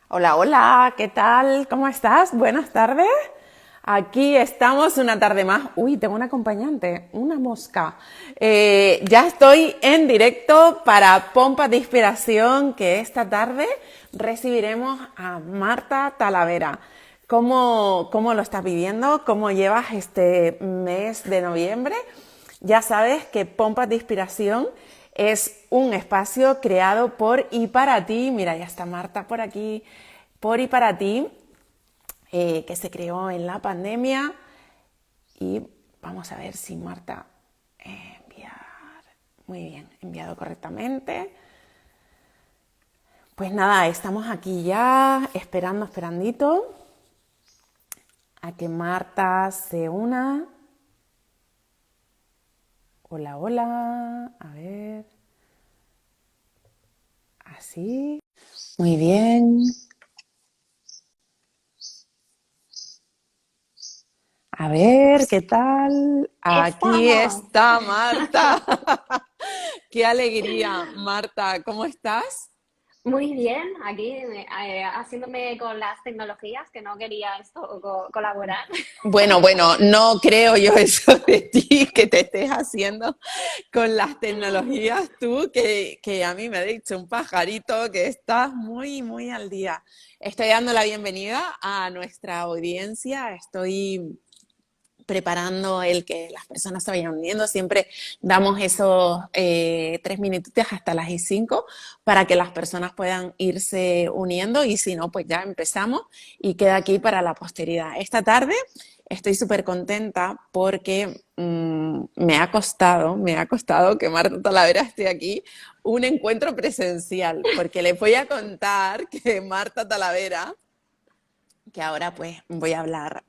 Hola, hola, ¿qué tal? ¿Cómo estás? Buenas tardes. Aquí estamos una tarde más. Uy, tengo un acompañante, una mosca. Ya estoy en directo para Pompas de Inspiración, que esta tarde recibiremos a Marta Talavera. ¿Cómo lo estás viviendo? ¿Cómo llevas este mes de noviembre? Ya sabes que Pompas de Inspiración es un espacio creado por y para ti. Mira, ya está Marta por aquí. Por y para ti, que se creó en la pandemia. Y vamos a ver si Marta enviar. Muy bien, enviado correctamente. Pues nada, estamos aquí ya esperandito a que Marta se una. Hola, hola. A ver. Así. Muy bien. A ver, ¿qué tal? Aquí Estamos está Marta. Qué alegría, Marta. ¿Cómo estás? muy bien aquí haciéndome con las tecnologías que no quería esto colaborar. Bueno, no creo yo eso de ti, que te estés haciendo con las tecnologías tú, que a mí me ha dicho un pajarito que estás muy al día. Estoy dando la bienvenida a nuestra audiencia. Estoy preparando el que las personas se vayan uniendo. Siempre damos esos 3 minutitos hasta las 5 para que las personas puedan irse uniendo y si no, pues ya empezamos y queda aquí para la posteridad. Esta tarde estoy súper contenta porque me ha costado que Marta Talavera esté aquí, un encuentro presencial, porque les voy a contar que Marta Talavera, que ahora pues voy a hablar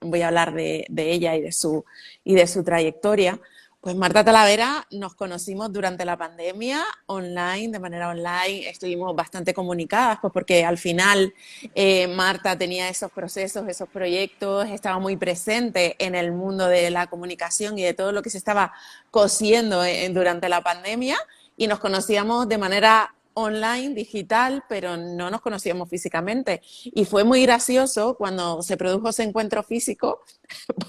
de ella y de su trayectoria. Pues Marta Talavera nos conocimos durante la pandemia online, de manera online, estuvimos bastante comunicadas, pues porque al final Marta tenía esos procesos, esos proyectos, estaba muy presente en el mundo de la comunicación y de todo lo que se estaba cosiendo durante la pandemia y nos conocíamos de manera online, digital, pero no nos conocíamos físicamente. Y fue muy gracioso cuando se produjo ese encuentro físico,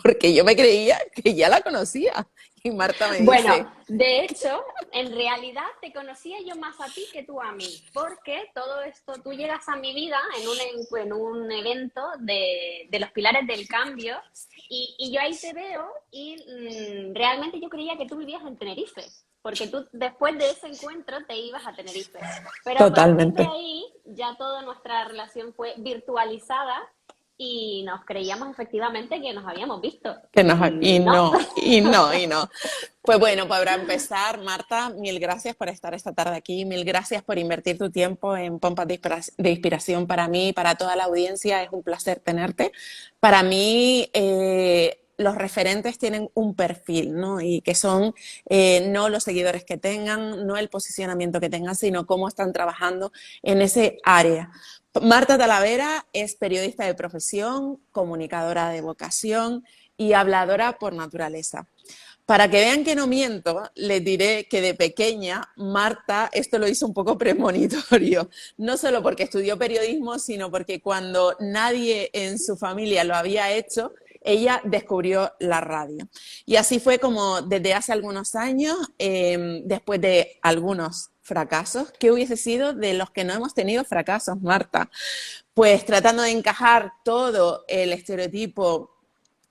porque yo me creía que ya la conocía. Y Marta me Bueno, dice, de hecho, en realidad te conocía yo más a ti que tú a mí, porque todo esto, tú llegas a mi vida en un evento de los pilares del cambio y yo ahí te veo y realmente yo creía que tú vivías en Tenerife, porque tú después de ese encuentro te ibas a Tenerife. Pero a partir de totalmente. ahí ya toda nuestra relación fue virtualizada y nos creíamos efectivamente que nos habíamos visto. Que nos, Y no. y no. Pues bueno, para empezar, Marta, mil gracias por estar esta tarde aquí, mil gracias por invertir tu tiempo en Pompas de Inspiración para mí, para toda la audiencia, es un placer tenerte. Para mí, los referentes tienen un perfil, ¿no? Y que son no los seguidores que tengan, no el posicionamiento que tengan, sino cómo están trabajando en ese área. Marta Talavera es periodista de profesión, comunicadora de vocación y habladora por naturaleza. Para que vean que no miento, les diré que de pequeña Marta esto lo hizo un poco premonitorio, no solo porque estudió periodismo, sino porque cuando nadie en su familia lo había hecho, ella descubrió la radio. Y así fue como desde hace algunos años, después de algunos fracasos, ¿qué hubiese sido de los que no hemos tenido fracasos, Marta? Pues tratando de encajar todo el estereotipo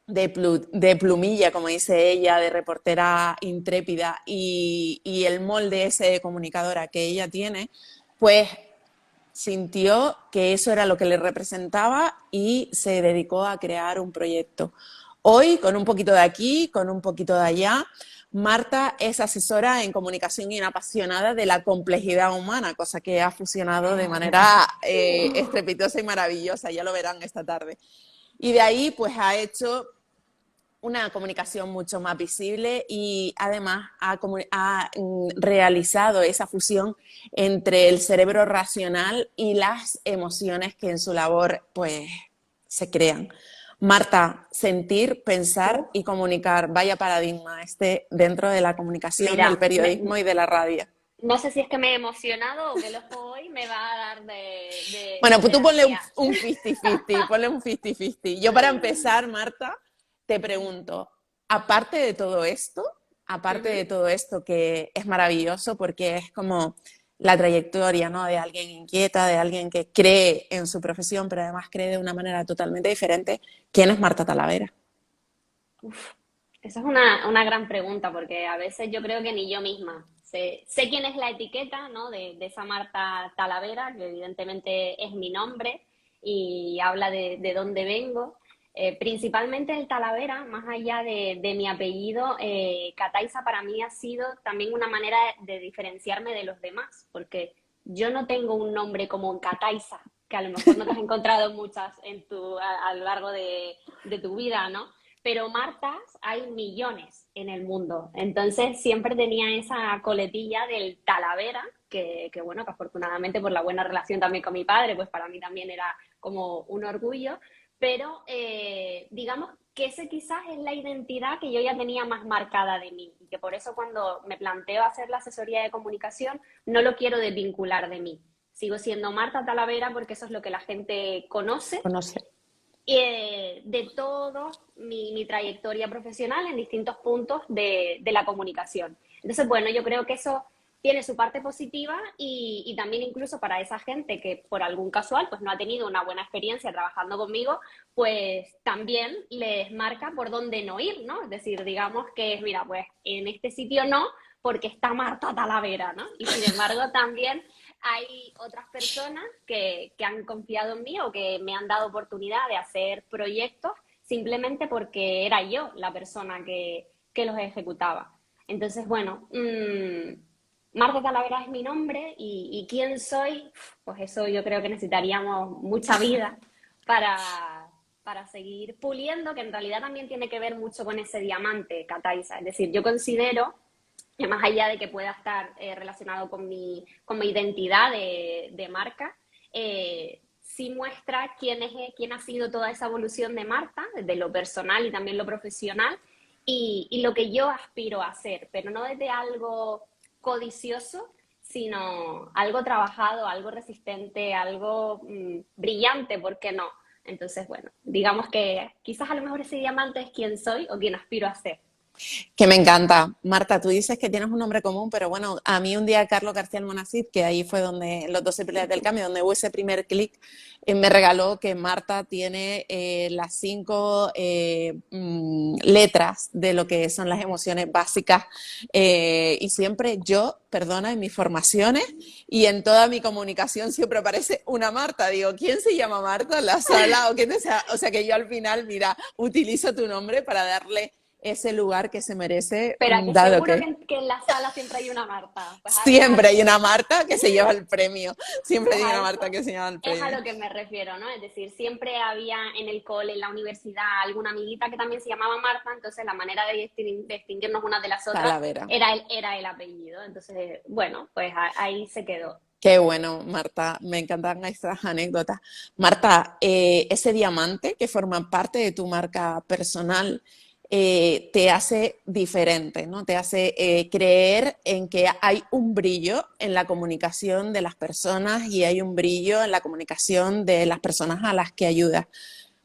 de plumilla, como dice ella, de reportera intrépida y el molde ese de comunicadora que ella tiene, pues sintió que eso era lo que le representaba y se dedicó a crear un proyecto. Hoy, con un poquito de aquí, con un poquito de allá, Marta es asesora en comunicación y una apasionada de la complejidad humana, cosa que ha fusionado de manera estrepitosa y maravillosa, ya lo verán esta tarde. Y de ahí, pues ha hecho una comunicación mucho más visible y además ha realizado esa fusión entre el cerebro racional y las emociones que en su labor pues se crean. Marta, sentir, pensar y comunicar, vaya paradigma este dentro de la comunicación, del Mira, periodismo y de la radio. No sé si es que me he emocionado o que el ojo hoy me va a dar Bueno, pues de tú las ponle mías. un 50-50, ponle un 50-50. Yo para empezar, Marta, te pregunto, aparte de todo esto, aparte Ujú. de todo esto que es maravilloso porque es como la trayectoria, ¿no? De alguien inquieta, de alguien que cree en su profesión, pero además cree de una manera totalmente diferente. ¿Quién es Marta Talavera? Uf, esa es una gran pregunta porque a veces yo creo que ni yo misma sé quién es la etiqueta, ¿no? De esa Marta Talavera, que evidentemente es mi nombre y habla de dónde vengo. Principalmente el Talavera, más allá de mi apellido, Cataiza para mí ha sido también una manera de diferenciarme de los demás, porque yo no tengo un nombre como Cataiza, que a lo mejor no te has encontrado muchas a lo largo de tu vida, ¿no? Pero Martas hay millones en el mundo. Entonces siempre tenía esa coletilla del Talavera, bueno, que afortunadamente por la buena relación también con mi padre, pues para mí también era como un orgullo. Pero digamos que ese quizás es la identidad que yo ya tenía más marcada de mí y que por eso cuando me planteo hacer la asesoría de comunicación no lo quiero desvincular de mí. Sigo siendo Marta Talavera porque eso es lo que la gente conoce Conoce. de todo mi trayectoria profesional en distintos puntos de la comunicación. Entonces, bueno, yo creo que eso tiene su parte positiva y también incluso para esa gente que por algún casual pues no ha tenido una buena experiencia trabajando conmigo, pues también les marca por dónde no ir, ¿no? Es decir, digamos que, mira, pues en este sitio no, porque está Marta Talavera, ¿no? Y sin embargo también hay otras personas que han confiado en mí o que me han dado oportunidad de hacer proyectos simplemente porque era yo la persona que los ejecutaba. Entonces, bueno, Marta Talavera es mi nombre y quién soy, pues eso yo creo que necesitaríamos mucha vida para seguir puliendo, que en realidad también tiene que ver mucho con ese diamante, Cataiza. Es decir, yo considero que más allá de que pueda estar relacionado con mi identidad de marca, sí muestra quién ha sido toda esa evolución de Marta, de lo personal y también lo profesional, y lo que yo aspiro a hacer, pero no desde algo codicioso, sino algo trabajado, algo resistente, algo brillante, ¿por qué no? Entonces, bueno, digamos que quizás a lo mejor ese diamante es quién soy o quién aspiro a ser. Que me encanta. Marta, tú dices que tienes un nombre común, pero bueno, a mí un día Carlos García Almonacid, que ahí fue donde los 12 pilares del cambio, donde hubo ese primer clic, me regaló que Marta tiene las 5 letras de lo que son las emociones básicas y siempre yo, perdona, en mis formaciones y en toda mi comunicación siempre aparece una Marta. Digo, ¿quién se llama Marta en la sala? O sea que yo al final, mira, utilizo tu nombre para darle ese lugar que se merece, Pero aquí dado seguro que que en la sala siempre hay una Marta. siempre hay una Marta que se lleva el premio, siempre pues hay a una eso Marta que se lleva el es a premio. lo que me refiero, ¿no? Es decir, siempre había en el cole, en la universidad, alguna amiguita que también se llamaba Marta, entonces la manera de distinguirnos unas de las otras Talavera. era el apellido. Entonces, bueno, pues ahí se quedó. Qué bueno, Marta, me encantan estas anécdotas. Marta, ese diamante que forma parte de tu marca personal te hace diferente, ¿no? Te hace creer en que hay un brillo en la comunicación de las personas y hay un brillo en la comunicación de las personas a las que ayudas.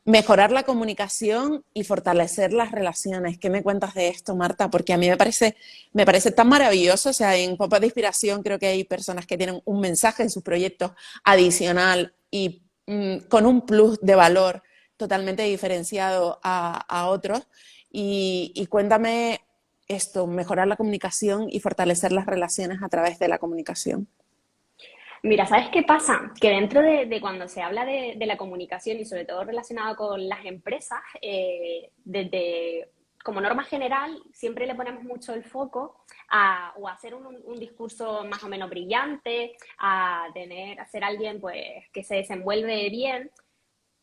Mejorar la comunicación y fortalecer las relaciones. ¿Qué me cuentas de esto, Marta? Porque a mí me parece tan maravilloso. O sea, en Popas de Inspiración creo que hay personas que tienen un mensaje en sus proyectos adicional y con un plus de valor totalmente diferenciado a otros. Y cuéntame esto, mejorar la comunicación y fortalecer las relaciones a través de la comunicación. Mira, ¿sabes qué pasa? Que dentro de cuando se habla de la comunicación y sobre todo relacionado con las empresas, desde como norma general siempre le ponemos mucho el foco o a hacer un discurso más o menos brillante, a ser alguien pues que se desenvuelve bien,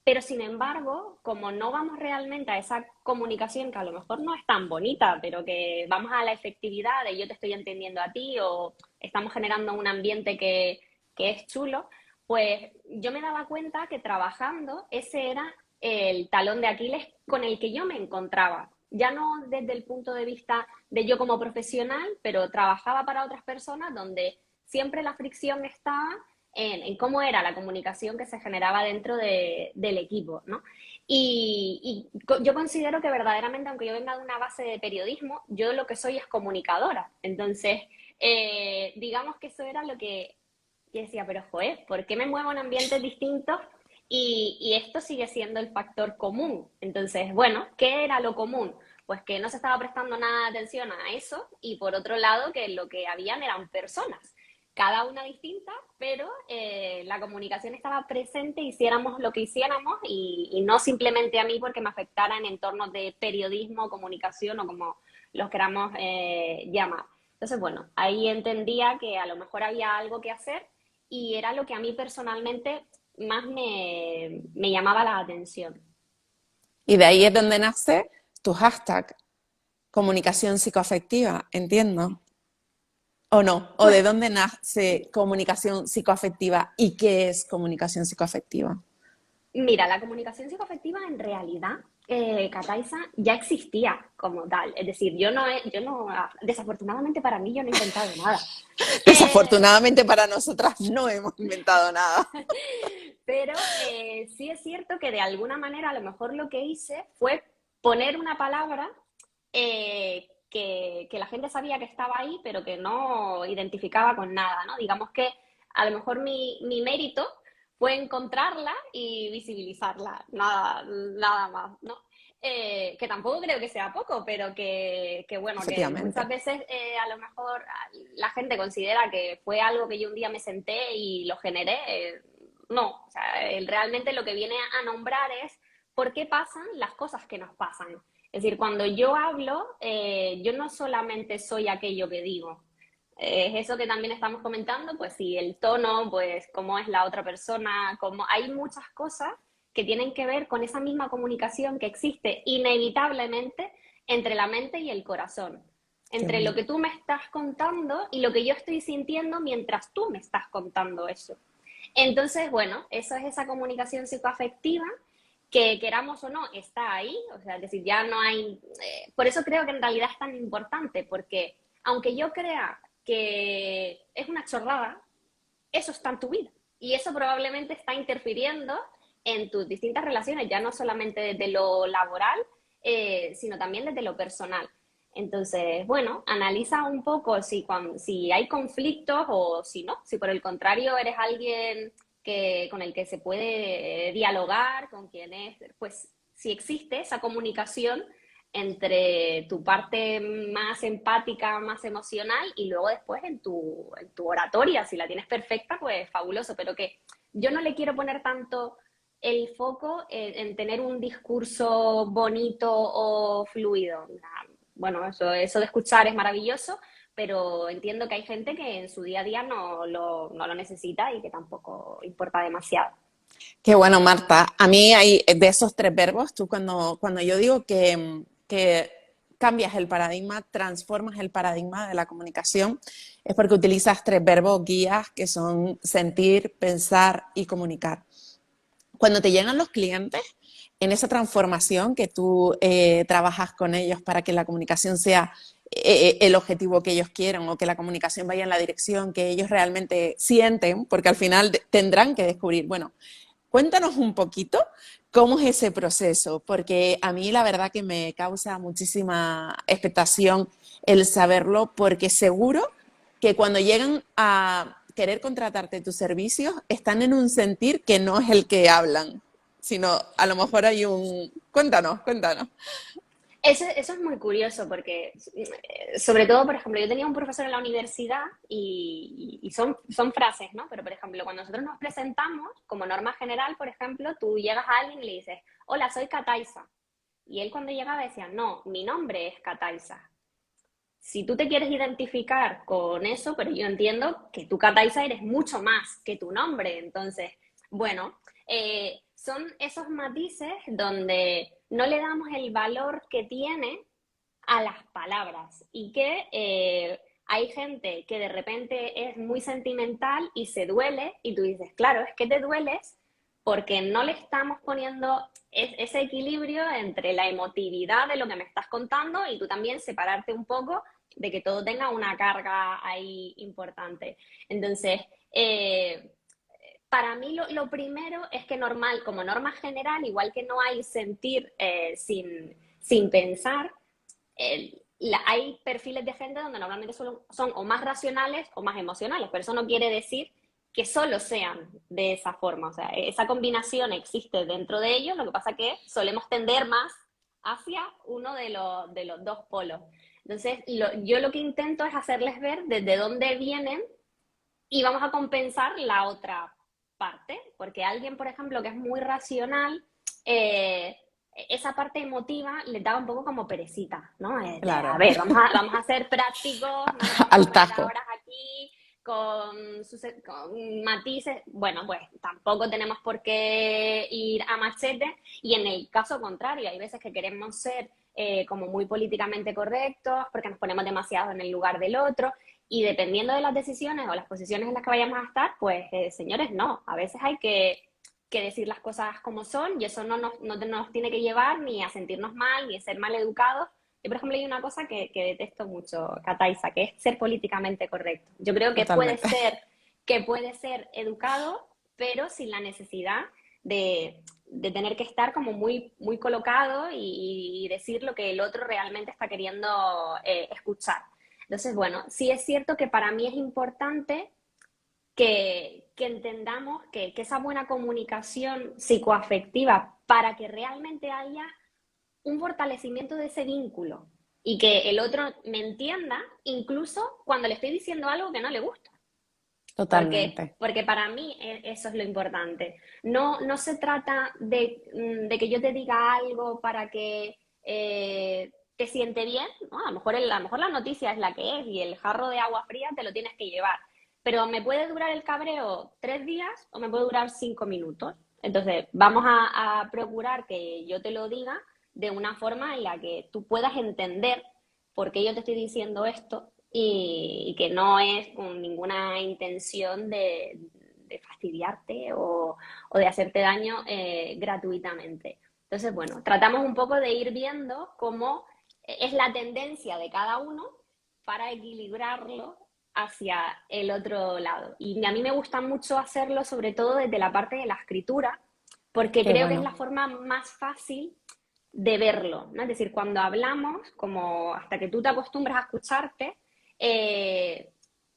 pero sin embargo, como no vamos realmente a esa comunicación que a lo mejor no es tan bonita, pero que vamos a la efectividad de yo te estoy entendiendo a ti o estamos generando un ambiente que es chulo, pues yo me daba cuenta que trabajando ese era el talón de Aquiles con el que yo me encontraba. Ya no desde el punto de vista de yo como profesional, pero trabajaba para otras personas donde siempre la fricción estaba en cómo era la comunicación que se generaba dentro del equipo, ¿no? Yo considero que verdaderamente, aunque yo venga de una base de periodismo, yo lo que soy es comunicadora. Entonces, digamos que eso era lo que yo decía, pero joder, ¿por qué me muevo en ambientes distintos? Y esto sigue siendo el factor común. Entonces, bueno, ¿qué era lo común? Pues que no se estaba prestando nada de atención a eso y por otro lado que lo que habían eran personas, cada una distinta, pero la comunicación estaba presente, hiciéramos lo que hiciéramos y no simplemente a mí porque me afectara en entornos de periodismo, comunicación o como los queramos llamar. Entonces, bueno, ahí entendía que a lo mejor había algo que hacer y era lo que a mí personalmente más me llamaba la atención. Y de ahí es donde nace tu hashtag, comunicación psicoafectiva, entiendo. ¿O no? ¿O de Pues dónde nace comunicación psicoafectiva y qué es comunicación psicoafectiva? mira, la comunicación psicoafectiva en realidad, Kataisa, ya existía como tal. Es decir, desafortunadamente para mí yo no he inventado nada. Eh, Desafortunadamente para nosotras no hemos inventado nada. pero sí es cierto que de alguna manera a lo mejor lo que hice fue poner una palabra que la gente sabía que estaba ahí, pero que no identificaba con nada, ¿no? Digamos que a lo mejor mi mérito fue encontrarla y visibilizarla, nada más, ¿no? Que tampoco creo que sea poco, pero que bueno, que muchas Efectivamente. veces a lo mejor la gente considera que fue algo que yo un día me senté y lo generé. No, o sea, realmente lo que viene a nombrar es por qué pasan las cosas que nos pasan. Es decir, cuando yo hablo, yo no solamente soy aquello que digo, es eso que también estamos comentando, pues sí, el tono, pues cómo es la otra persona, cómo hay muchas cosas que tienen que ver con esa misma comunicación que existe inevitablemente entre la mente y el corazón, Qué entre lo que bonito. tú me estás contando y lo que yo estoy sintiendo mientras tú me estás contando eso. Entonces, bueno, eso es esa comunicación psicoafectiva que queramos o no, está ahí, o sea, es decir, ya no hay, por eso creo que en realidad es tan importante, porque aunque yo crea que es una chorrada, eso está en tu vida y eso probablemente está interfiriendo en tus distintas relaciones, ya no solamente desde lo laboral, sino también desde lo personal. Entonces, bueno, analiza un poco si hay conflictos o si no, si por el contrario eres alguien con el que se puede dialogar, con quien es, pues si existe esa comunicación entre tu parte más empática, más emocional y luego después en tu oratoria, si la tienes perfecta, pues fabuloso, pero que yo no le quiero poner tanto el foco en tener un discurso bonito o fluido. Bueno, eso de escuchar es maravilloso, pero entiendo que hay gente que en su día a día no lo necesita y que tampoco importa demasiado. Qué bueno, Marta. A mí hay de esos tres verbos, tú cuando yo digo que cambias el paradigma, transformas el paradigma de la comunicación, es porque utilizas tres verbos guías que son sentir, pensar y comunicar. Cuando te llegan los clientes, en esa transformación que tú trabajas con ellos para que la comunicación sea el objetivo que ellos quieren o que la comunicación vaya en la dirección que ellos realmente sienten, porque al final tendrán que descubrir, bueno, cuéntanos un poquito cómo es ese proceso, porque a mí la verdad que me causa muchísima expectación el saberlo, porque seguro que cuando llegan a querer contratarte tus servicios, están en un sentir que no es el que hablan, sino a lo mejor hay un... Cuéntanos, cuéntanos. Eso es muy curioso porque, sobre todo, por ejemplo, yo tenía un profesor en la universidad y son frases, ¿no? Pero, por ejemplo, cuando nosotros nos presentamos, como norma general, por ejemplo, tú llegas a alguien y le dices, hola, soy Kataisa. Y él cuando llegaba decía, no, mi nombre es Kataisa. Si tú te quieres identificar con eso, pero yo entiendo que tú, Kataisa, eres mucho más que tu nombre. Entonces, bueno, son esos matices donde no le damos el valor que tiene a las palabras y que hay gente que de repente es muy sentimental y se duele y tú dices, claro, es que te dueles porque no le estamos poniendo ese equilibrio entre la emotividad de lo que me estás contando y tú también separarte un poco de que todo tenga una carga ahí importante. Entonces, para mí lo primero es que normal, como norma general, igual que no hay sentir sin pensar, hay perfiles de gente donde normalmente son o más racionales o más emocionales, pero eso no quiere decir que solo sean de esa forma. O sea, esa combinación existe dentro de ellos, lo que pasa que solemos tender más hacia uno de los dos polos. Entonces, yo lo que intento es hacerles ver desde dónde vienen y vamos a compensar la otra parte, porque alguien, por ejemplo, que es muy racional, esa parte emotiva le da un poco como perecita, ¿no? A Claro, ver, vamos a ser prácticos, no nos vamos a al poner tajo. ahora aquí con matices. Bueno, pues tampoco tenemos por qué ir a machete, y en el caso contrario, hay veces que queremos ser como muy políticamente correctos porque nos ponemos demasiado en el lugar del otro, y dependiendo de las decisiones o las posiciones en las que vayamos a estar, pues señores, no, a veces hay que decir las cosas como son, y eso no nos tiene que llevar ni a sentirnos mal, ni a ser mal educados. Yo, por ejemplo, hay una cosa que detesto mucho, Kataisa, que es ser políticamente correcto. Yo creo Totalmente. que puede ser educado, pero sin la necesidad de tener que estar como muy, muy colocado y decir lo que el otro realmente está queriendo escuchar. Entonces, bueno, sí es cierto que para mí es importante que entendamos que esa buena comunicación psicoafectiva, para que realmente haya un fortalecimiento de ese vínculo y que el otro me entienda, incluso cuando le estoy diciendo algo que no le gusta. Totalmente. Porque para mí eso es lo importante. No se trata de que yo te diga algo para que te siente bien, ¿no? A lo mejor la noticia es la que es y el jarro de agua fría te lo tienes que llevar. Pero me puede durar el cabreo 3 días o me puede durar 5 minutos. Entonces, vamos a procurar que yo te lo diga de una forma en la que tú puedas entender por qué yo te estoy diciendo esto, y que no es con ninguna intención de fastidiarte o de hacerte daño gratuitamente. Entonces, bueno, tratamos un poco de ir viendo cómo es la tendencia de cada uno para equilibrarlo hacia el otro lado. Y a mí me gusta mucho hacerlo, sobre todo desde la parte de la escritura, porque Qué creo que es la bueno. forma más fácil de verlo, ¿no? Es decir, cuando hablamos, como hasta que tú te acostumbras a escucharte,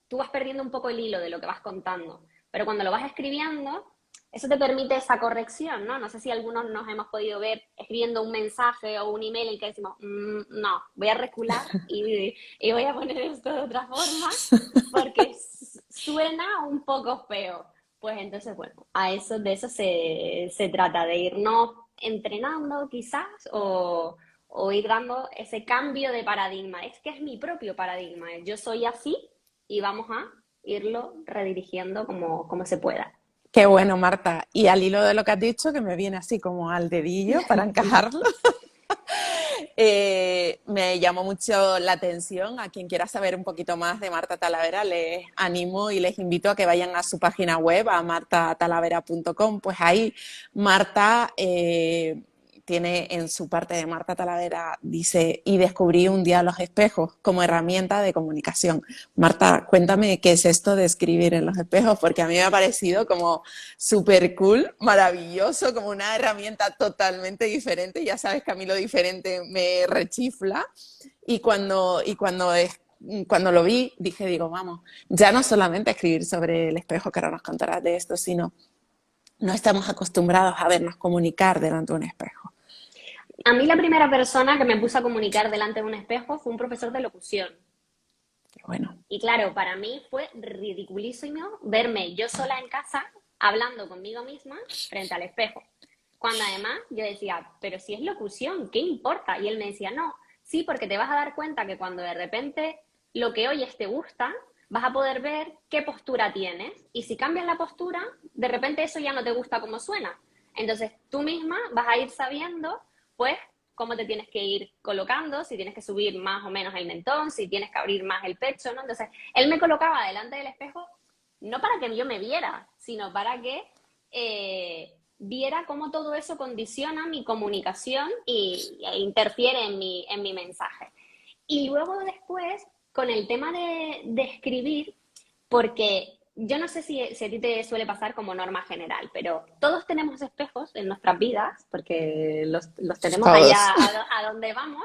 tú vas perdiendo un poco el hilo de lo que vas contando. Pero cuando lo vas escribiendo, eso te permite esa corrección, ¿no? No sé si algunos nos hemos podido ver escribiendo un mensaje o un email en el que decimos, no, voy a recular y voy a poner esto de otra forma porque suena un poco feo. Pues entonces, bueno, de eso se trata, de irnos entrenando quizás o ir dando ese cambio de paradigma. Es que es mi propio paradigma. Yo soy así y vamos a irlo redirigiendo como se pueda. Qué bueno, Marta. Y al hilo de lo que has dicho, que me viene así como al dedillo para encajarlo, me llamó mucho la atención. A quien quiera saber un poquito más de Marta Talavera, les animo y les invito a que vayan a su página web, a martatalavera.com. Pues ahí Marta tiene en su parte de Marta Talavera, dice, y descubrí un día los espejos como herramienta de comunicación. Marta, cuéntame qué es esto de escribir en los espejos, porque a mí me ha parecido como súper cool, maravilloso, como una herramienta totalmente diferente. Ya sabes que a mí lo diferente me rechifla. Cuando lo vi, digo, vamos, ya no solamente escribir sobre el espejo, que ahora nos contarás de esto, sino no estamos acostumbrados a vernos comunicar delante de un espejo. A mí la primera persona que me puso a comunicar delante de un espejo fue un profesor de locución. Bueno, Y claro, para mí fue ridiculísimo verme yo sola en casa hablando conmigo misma frente al espejo. Cuando además yo decía, pero si es locución, ¿qué importa? Y él me decía, no, sí, porque te vas a dar cuenta que cuando de repente lo que oyes te gusta, vas a poder ver qué postura tienes. Y si cambias la postura, de repente eso ya no te gusta como suena. Entonces tú misma vas a ir sabiendo, pues, cómo te tienes que ir colocando, si tienes que subir más o menos el mentón, si tienes que abrir más el pecho, ¿no? Entonces, él me colocaba delante del espejo, no para que yo me viera, sino para que viera cómo todo eso condiciona mi comunicación e interfiere en mi mensaje. Y luego después, con el tema de escribir, porque yo no sé si a ti te suele pasar como norma general, pero todos tenemos espejos en nuestras vidas, porque los tenemos Todos. allá a donde vamos,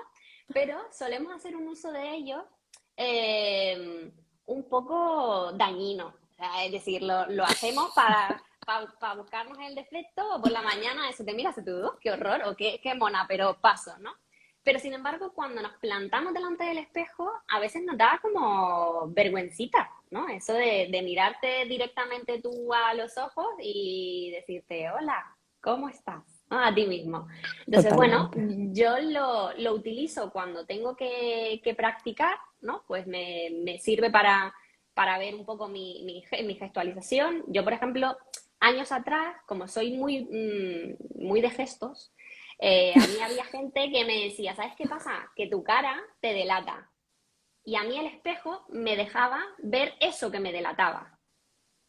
pero solemos hacer un uso de ellos un poco dañino. O sea, es decir, lo hacemos para buscarnos el defecto, o por la mañana eso te miras y tú, "Oh, qué horror, o qué mona, pero paso, ¿no? Pero sin embargo, cuando nos plantamos delante del espejo, a veces nos da como vergüencita, ¿no? Eso de mirarte directamente tú a los ojos y decirte, hola, ¿cómo estás? ¿No? A ti mismo. Entonces, bueno, Totalmente. yo lo utilizo cuando tengo que practicar, ¿no? Pues me sirve para ver un poco mi gestualización. Yo, por ejemplo, años atrás, como soy muy de gestos, a mí había gente que me decía, ¿sabes qué pasa? Que tu cara te delata. Y a mí el espejo me dejaba ver eso que me delataba.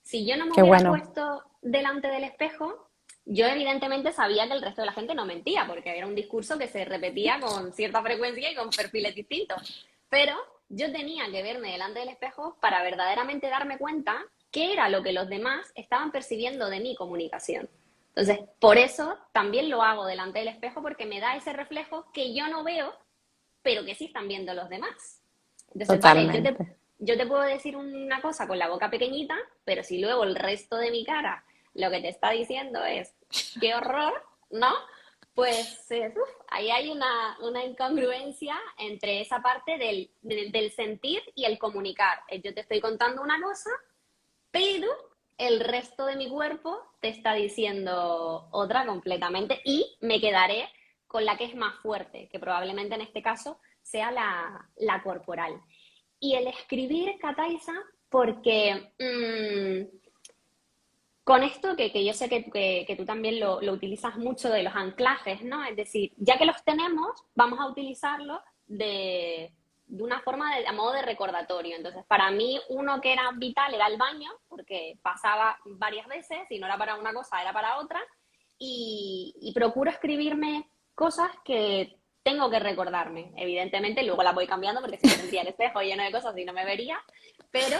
Si yo no me Qué hubiera bueno. puesto delante del espejo, yo evidentemente sabía que el resto de la gente no mentía, porque era un discurso que se repetía con cierta frecuencia y con perfiles distintos. Pero yo tenía que verme delante del espejo para verdaderamente darme cuenta qué era lo que los demás estaban percibiendo de mi comunicación. Entonces, por eso también lo hago delante del espejo, porque me da ese reflejo que yo no veo, pero que sí están viendo los demás. Entonces, vale, Totalmente. yo te puedo decir una cosa con la boca pequeñita, pero si luego el resto de mi cara lo que te está diciendo es, qué horror, ¿no? Pues ahí hay una incongruencia entre esa parte del sentir y el comunicar. Yo te estoy contando una cosa, pero el resto de mi cuerpo te está diciendo otra completamente y me quedaré con la que es más fuerte, que probablemente en este caso sea la corporal. Y el escribir, Kataisa, porque con esto que yo sé que tú también lo utilizas mucho de los anclajes, ¿no? Es decir, ya que los tenemos, vamos a utilizarlos de una forma a modo de recordatorio. Entonces, para mí, uno que era vital era el baño, porque pasaba varias veces y no era para una cosa, era para otra. Y procuro escribirme cosas que tengo que recordarme. Evidentemente, luego las voy cambiando porque si no tendría el espejo lleno de cosas y no me vería, pero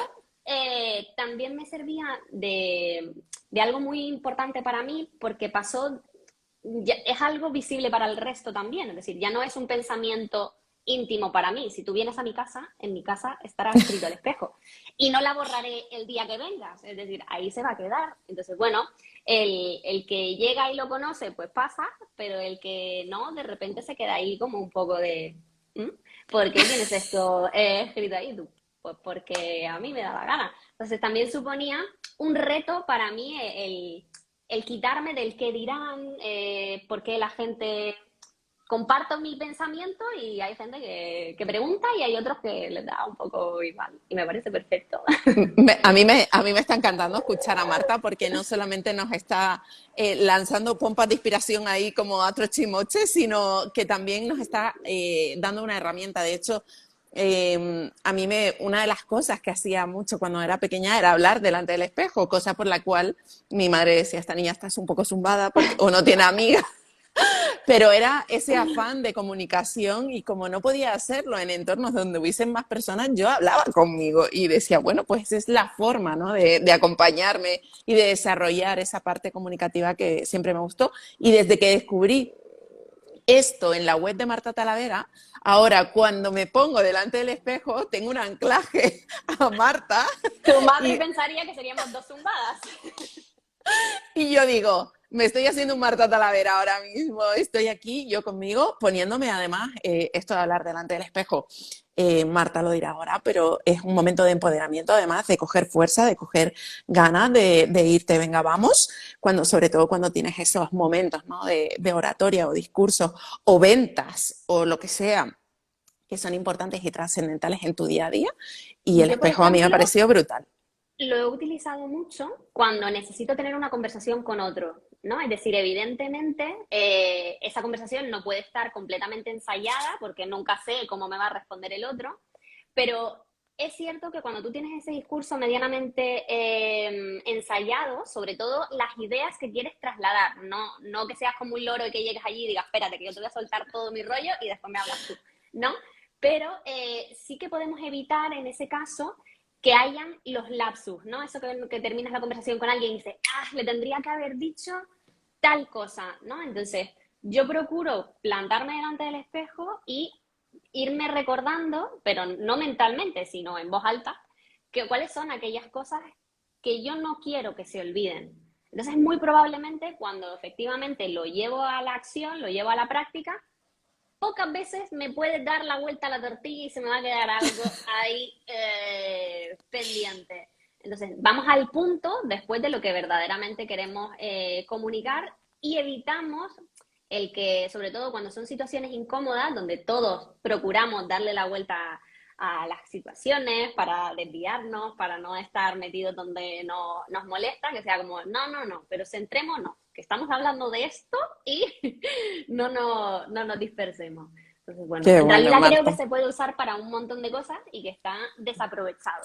también me servía de algo muy importante para mí porque pasó, es algo visible para el resto también, es decir, ya no es un pensamiento íntimo para mí. Si tú vienes a mi casa, en mi casa estará escrito el espejo y no la borraré el día que vengas, es decir, ahí se va a quedar. Entonces, bueno, el que llega y lo conoce, pues pasa, pero el que no, de repente se queda ahí como un poco de, ¿Mm? ¿Por qué tienes esto escrito ahí tú? Pues porque a mí me da la gana. Entonces también suponía un reto para mí el quitarme del qué dirán, por qué la gente... Comparto mi pensamiento y hay gente que pregunta y hay otros que les da un poco igual. Y me parece perfecto. A mí me está encantando escuchar a Marta porque no solamente nos está lanzando pompas de inspiración ahí como a trochimoche, sino que también nos está dando una herramienta. De hecho, una de las cosas que hacía mucho cuando era pequeña era hablar delante del espejo, cosa por la cual mi madre decía, esta niña está un poco zumbada porque, o no tiene amigas. Pero era ese afán de comunicación y como no podía hacerlo en entornos donde hubiesen más personas, yo hablaba conmigo y decía, bueno, pues es la forma, ¿no? de acompañarme y de desarrollar esa parte comunicativa que siempre me gustó. Y desde que descubrí esto en la web de Marta Talavera, ahora cuando me pongo delante del espejo, tengo un anclaje a Marta Tu madre y pensaría que seríamos dos zumbadas. Y yo digo, me estoy haciendo un Marta Talavera ahora mismo, estoy aquí yo conmigo, poniéndome además esto de hablar delante del espejo. Marta lo dirá ahora, pero es un momento de empoderamiento, además de coger fuerza, de coger ganas de irte, venga, vamos, cuando, sobre todo cuando tienes esos momentos, ¿no? de oratoria o discursos o ventas o lo que sea, que son importantes y trascendentales en tu día a día. Y el Yo, por espejo a mí me ha ejemplo, parecido brutal. lo he utilizado mucho cuando necesito tener una conversación con otro, ¿no? Es decir, evidentemente, esa conversación no puede estar completamente ensayada porque nunca sé cómo me va a responder el otro, pero es cierto que cuando tú tienes ese discurso medianamente ensayado, sobre todo las ideas que quieres trasladar, no que seas como un loro y que llegues allí y digas, espérate, que yo te voy a soltar todo mi rollo y después me hablas tú, ¿no? Pero sí que podemos evitar en ese caso que hayan los lapsus, ¿no? Eso que terminas la conversación con alguien y dices, ah, le tendría que haber dicho tal cosa, ¿no? Entonces, yo procuro plantarme delante del espejo y irme recordando, pero no mentalmente, sino en voz alta, que cuáles son aquellas cosas que yo no quiero que se olviden. Entonces, muy probablemente cuando efectivamente lo llevo a la acción, lo llevo a la práctica, pocas veces me puede dar la vuelta a la tortilla y se me va a quedar algo ahí pendiente. Entonces, vamos al punto después de lo que verdaderamente queremos comunicar y evitamos el que, sobre todo cuando son situaciones incómodas, donde todos procuramos darle la vuelta a las situaciones para desviarnos, para no estar metidos donde no, nos molesta, que sea como, no, no, no, pero centrémonos, que estamos hablando de esto y no nos dispersemos. Entonces, bueno, Qué en bueno, realidad creo que Marta. se puede usar para un montón de cosas y que está desaprovechado.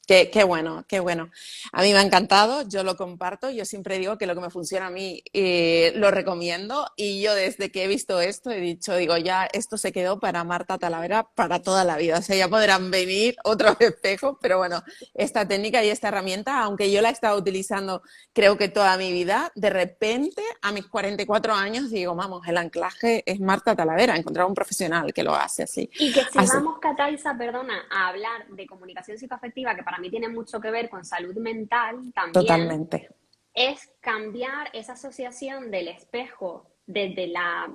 Qué bueno, qué bueno. A mí me ha encantado, yo lo comparto, yo siempre digo que lo que me funciona a mí lo recomiendo y yo desde que he visto esto he dicho, digo, ya esto se quedó para Marta Talavera para toda la vida, o sea, ya podrán venir otros espejos, pero bueno, esta técnica y esta herramienta, aunque yo la he estado utilizando creo que toda mi vida, de repente a mis 44 años digo, vamos, el anclaje es Marta Talavera, encontrar un profesional que lo hace así. Y que si Así, vamos, Catalisa, perdona, a hablar de comunicación psicoafectiva, que para mí tiene mucho que ver con salud mental también, totalmente. es cambiar esa asociación del espejo desde la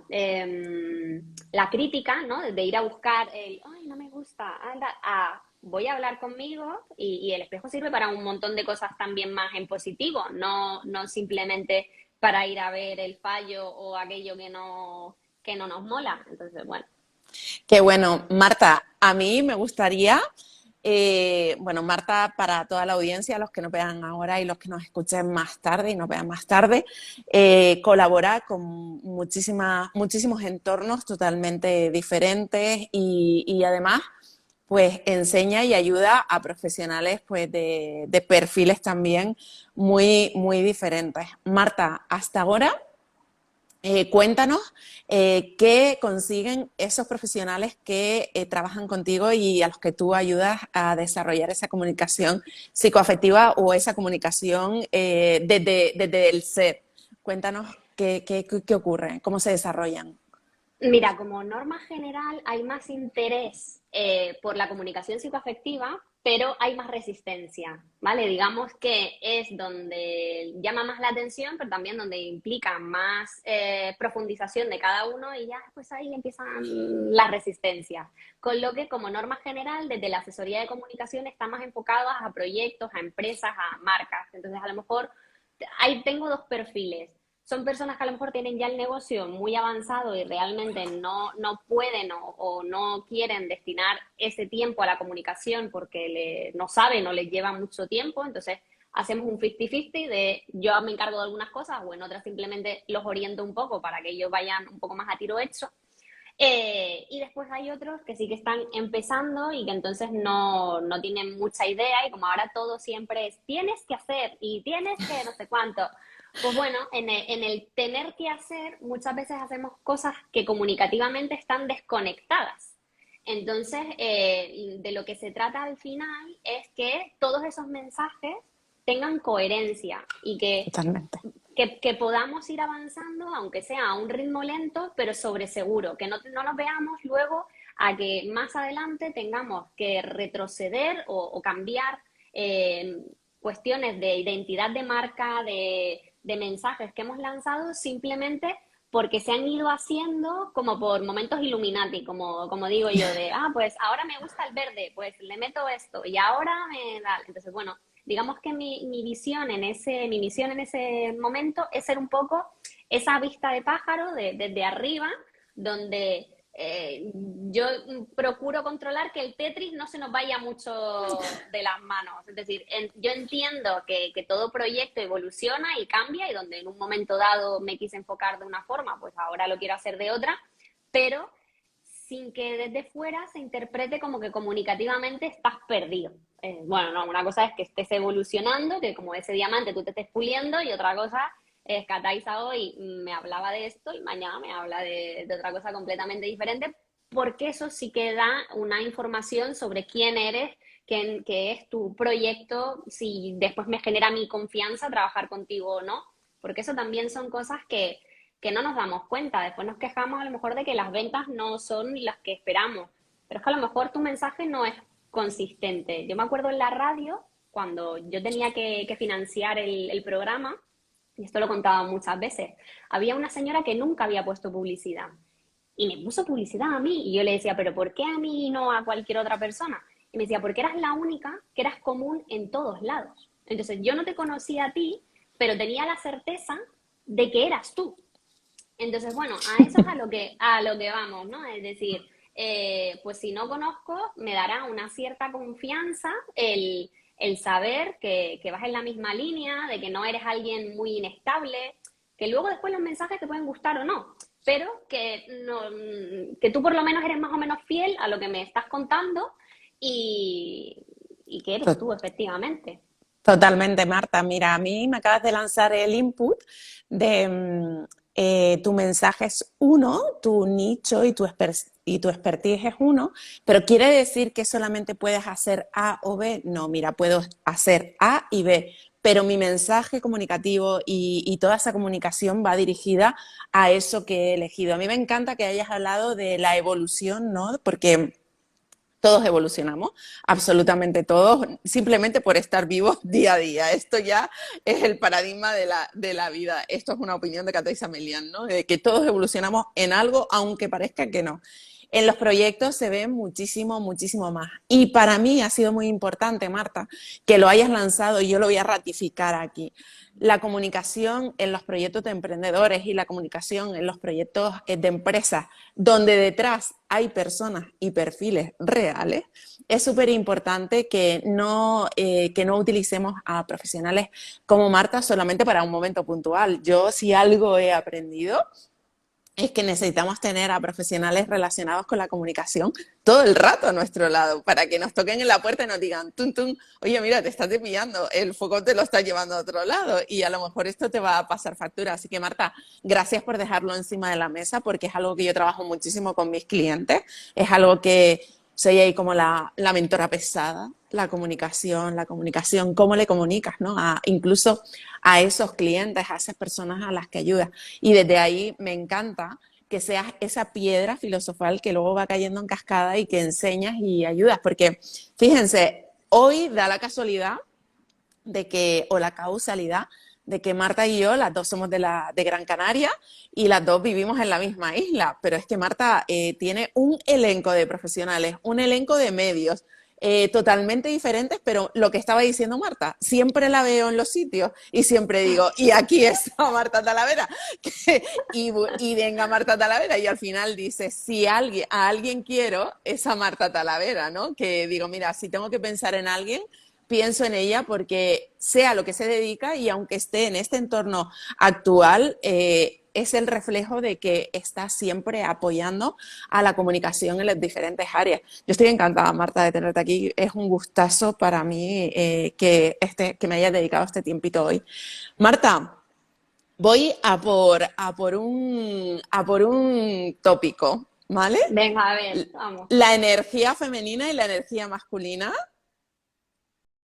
crítica, ¿no? De ir a buscar el, ay, no me gusta, anda, a voy a hablar conmigo y el espejo sirve para un montón de cosas también más en positivo, no simplemente para ir a ver el fallo o aquello que no nos mola. Entonces, bueno. Qué bueno, Marta, a mí me gustaría, bueno, Marta, para toda la audiencia, los que nos vean ahora y los que nos escuchen más tarde y nos vean más tarde, colabora con muchísimos entornos totalmente diferentes y además, pues enseña y ayuda a profesionales pues, de perfiles también muy diferentes. Marta, hasta ahora cuéntanos qué consiguen esos profesionales que trabajan contigo y a los que tú ayudas a desarrollar esa comunicación psicoafectiva o esa comunicación desde el ser. Cuéntanos qué ocurre, cómo se desarrollan. Mira, como norma general hay más interés por la comunicación psicoafectiva, pero hay más resistencia, ¿vale? Digamos que es donde llama más la atención, pero también donde implica más profundización de cada uno y ya pues ahí empiezan las resistencias. Con lo que como norma general desde la asesoría de comunicación está más enfocada a proyectos, a empresas, a marcas. Entonces a lo mejor ahí tengo dos perfiles. Son personas que a lo mejor tienen ya el negocio muy avanzado y realmente no pueden o no quieren destinar ese tiempo a la comunicación porque no saben o les lleva mucho tiempo. Entonces, hacemos un 50-50 de yo me encargo de algunas cosas o en otras simplemente los oriento un poco para que ellos vayan un poco más a tiro hecho. Y después hay otros que sí que están empezando y que entonces no tienen mucha idea y como ahora todo siempre es tienes que hacer y tienes que no sé cuánto. Pues bueno, en el tener que hacer muchas veces hacemos cosas que comunicativamente están desconectadas. Entonces, de lo que se trata al final es que todos esos mensajes tengan coherencia y Totalmente. que podamos ir avanzando, aunque sea a un ritmo lento, pero sobre seguro, que no nos veamos luego a que más adelante tengamos que retroceder o cambiar cuestiones de identidad de marca, de mensajes que hemos lanzado simplemente porque se han ido haciendo como por momentos Illuminati, como digo yo, de, pues ahora me gusta el verde, pues le meto esto y ahora me da. Entonces, bueno, digamos que mi misión mi misión en ese momento es ser un poco esa vista de pájaro desde arriba, donde yo procuro controlar que el Tetris no se nos vaya mucho de las manos. Es decir, yo entiendo que todo proyecto evoluciona y cambia y donde en un momento dado me quise enfocar de una forma, pues ahora lo quiero hacer de otra, pero sin que desde fuera se interprete como que comunicativamente estás perdido. Bueno, no, una cosa es que estés evolucionando, que como ese diamante tú te estés puliendo, y otra cosa es que Ataisa hoy me hablaba de esto y mañana me habla de otra cosa completamente diferente, porque eso sí que da una información sobre quién eres, qué es tu proyecto, si después me genera mi confianza trabajar contigo o no, porque eso también son cosas que no nos damos cuenta. Después nos quejamos a lo mejor de que las ventas no son las que esperamos, pero es que a lo mejor tu mensaje no es consistente. Yo me acuerdo en la radio, cuando yo tenía que financiar el programa, y esto lo contaba muchas veces, había una señora que nunca había puesto publicidad y me puso publicidad a mí y yo le decía, pero ¿por qué a mí y no a cualquier otra persona? Y me decía, porque eras la única que eras común en todos lados. Entonces yo no te conocía a ti, pero tenía la certeza de que eras tú. Entonces, bueno, a eso es a lo que vamos, ¿no? Es decir, pues si no conozco, me dará una cierta confianza el saber que vas en la misma línea, de que no eres alguien muy inestable, que luego después los mensajes te pueden gustar o no, pero que, no, que tú por lo menos eres más o menos fiel a lo que me estás contando y que eres tú, efectivamente. Totalmente, Marta. Mira, a mí me acabas de lanzar el input de tu mensaje es uno, tu nicho y tu expertise es uno, pero ¿quiere decir que solamente puedes hacer A o B? No, mira, puedo hacer A y B, pero mi mensaje comunicativo y toda esa comunicación va dirigida a eso que he elegido. A mí me encanta que hayas hablado de la evolución, ¿no? Porque todos evolucionamos, absolutamente todos, simplemente por estar vivos día a día. Esto ya es el paradigma de la vida. Esto es una opinión de Cata Samelian, ¿no? De que todos evolucionamos en algo, aunque parezca que no. En los proyectos se ve muchísimo, muchísimo más. Y para mí ha sido muy importante, Marta, que lo hayas lanzado y yo lo voy a ratificar aquí. La comunicación en los proyectos de emprendedores y la comunicación en los proyectos de empresas, donde detrás hay personas y perfiles reales, es súper importante que no utilicemos a profesionales como Marta solamente para un momento puntual. Yo, si algo he aprendido, es que necesitamos tener a profesionales relacionados con la comunicación todo el rato a nuestro lado, para que nos toquen en la puerta y nos digan, tun, tun, oye, mira, te estás desviando, el foco te lo está llevando a otro lado y a lo mejor esto te va a pasar factura. Así que, Marta, gracias por dejarlo encima de la mesa, porque es algo que yo trabajo muchísimo con mis clientes, es algo que soy ahí como la mentora pesada, la comunicación, cómo le comunicas, ¿no? Incluso a esos clientes, a esas personas a las que ayudas. Y desde ahí me encanta que seas esa piedra filosofal que luego va cayendo en cascada y que enseñas y ayudas. Porque, fíjense, hoy da la casualidad de que, o la causalidad, de que Marta y yo, las dos somos de Gran Canaria y las dos vivimos en la misma isla, pero es que Marta tiene un elenco de profesionales, un elenco de medios, totalmente diferentes, pero lo que estaba diciendo Marta, siempre la veo en los sitios y siempre digo, y aquí está Marta Talavera, y venga Marta Talavera, y al final dice, si a alguien quiero, es a Marta Talavera, ¿no? Que digo, mira, si tengo que pensar en alguien, pienso en ella porque sé a lo que se dedica y aunque esté en este entorno actual, es el reflejo de que está siempre apoyando a la comunicación en las diferentes áreas. Yo estoy encantada, Marta, de tenerte aquí. Es un gustazo para mí que me hayas dedicado este tiempito hoy. Marta, voy a por un tópico, ¿vale? Venga, a ver, vamos. La energía femenina y la energía masculina.